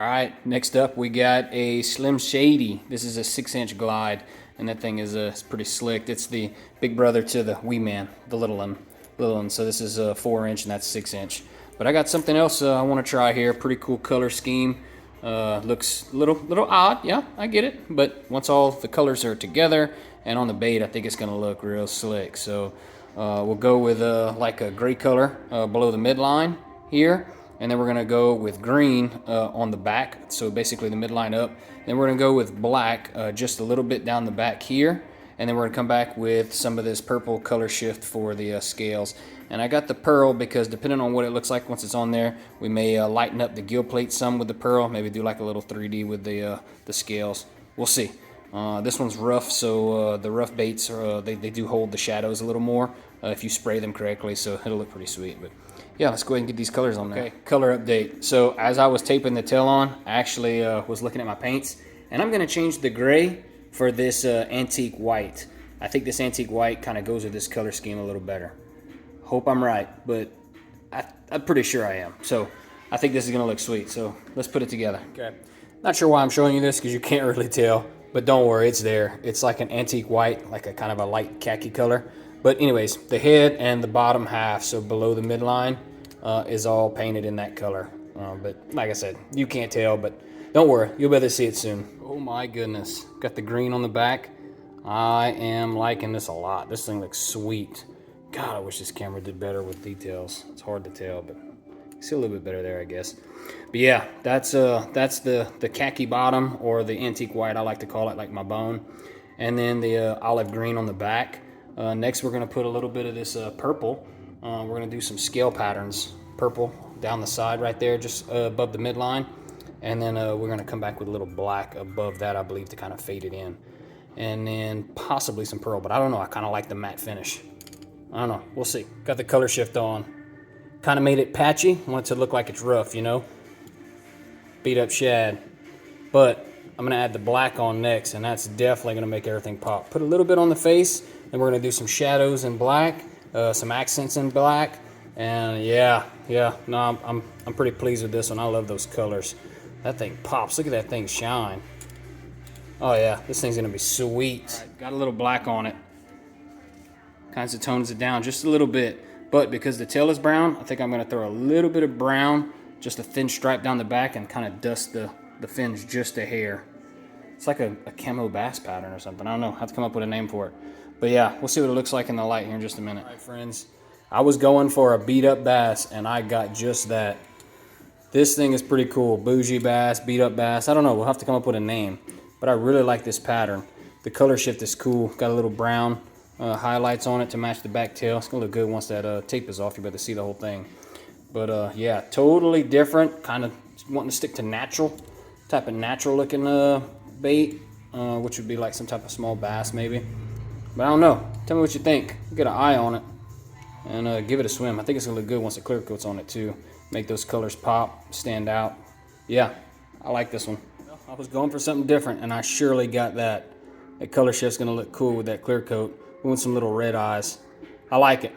All right, next up we got a Slim Shady. This is a 6-inch glide, and that thing is it's pretty slick. It's the big brother to the Wee Man, the little one. So this is a 4-inch and that's 6-inch. But I got something else I want to try here. Pretty cool color scheme. Looks a little odd, yeah, I get it. But once all the colors are together and on the bait, I think it's gonna look real slick. So we'll go with like a gray color below the midline here. And then we're gonna go with green on the back, so basically the midline up. Then we're gonna go with black just a little bit down the back here. And then we're gonna come back with some of this purple color shift for the scales. And I got the pearl because depending on what it looks like once it's on there, we may lighten up the gill plate some with the pearl, maybe do like a little 3D with the scales. We'll see. This one's rough, so the rough baits, they do hold the shadows a little more if you spray them correctly, so it'll look pretty sweet. But yeah, let's go ahead and get these colors on there. Okay, color update. So as I was taping the tail on, I actually was looking at my paints, and I'm gonna change the gray for this antique white. I think this antique white kind of goes with this color scheme a little better. Hope I'm right, but I'm pretty sure I am. So I think this is gonna look sweet, so let's put it together. Okay, not sure why I'm showing you this because you can't really tell, but don't worry, it's there. It's like an antique white, like a kind of a light khaki color. But anyways, the head and the bottom half, so below the midline, is all painted in that color. But like I said, you can't tell, but don't worry, you'll be able to see it soon. Oh my goodness, got the green on the back. I am liking this a lot. This thing looks sweet. God, I wish this camera did better with details. It's hard to tell, but you see a little bit better there, I guess. But yeah, that's the khaki bottom, or the antique white, I like to call it, like my bone. And then the olive green on the back. Next, we're gonna put a little bit of this purple. We're gonna do some scale patterns. Purple down the side right there, just above the midline. And then we're gonna come back with a little black above that, I believe, to kind of fade it in. And then possibly some pearl, but I don't know, I kind of like the matte finish. I don't know, we'll see. Got the color shift on. Kind of made it patchy, want it to look like it's rough, you know? Beat up shad. But I'm gonna add the black on next, and that's definitely gonna make everything pop. Put a little bit on the face, then we're gonna do some shadows in black, some accents in black, and yeah, no, I'm pretty pleased with this one. I love those colors. That thing pops. Look at that thing shine. Oh yeah, this thing's gonna be sweet. All right, got a little black on it. Kinds of tones it down just a little bit, but because the tail is brown, I think I'm gonna throw a little bit of brown, just a thin stripe down the back, and kind of dust the fins just a hair. It's like a camo bass pattern or something. I don't know. I have to come up with a name for it. But yeah, we'll see what it looks like in the light here in just a minute. All right, friends. I was going for a beat up bass, and I got just that. This thing is pretty cool. Bougie bass, beat up bass. I don't know. We'll have to come up with a name. But I really like this pattern. The color shift is cool. Got a little brown highlights on it to match the back tail. It's going to look good once that tape is off. You better see the whole thing. But yeah, totally different. Kind of wanting to stick to natural. Type of natural looking bait, which would be like some type of small bass maybe. But I don't know. Tell me what you think. Get an eye on it and give it a swim. I think it's gonna look good once the clear coat's on it too. Make those colors pop, stand out. Yeah, I like this one. I was going for something different, and I surely got that. That color shift's gonna look cool with that clear coat. We want some little red eyes. I like it.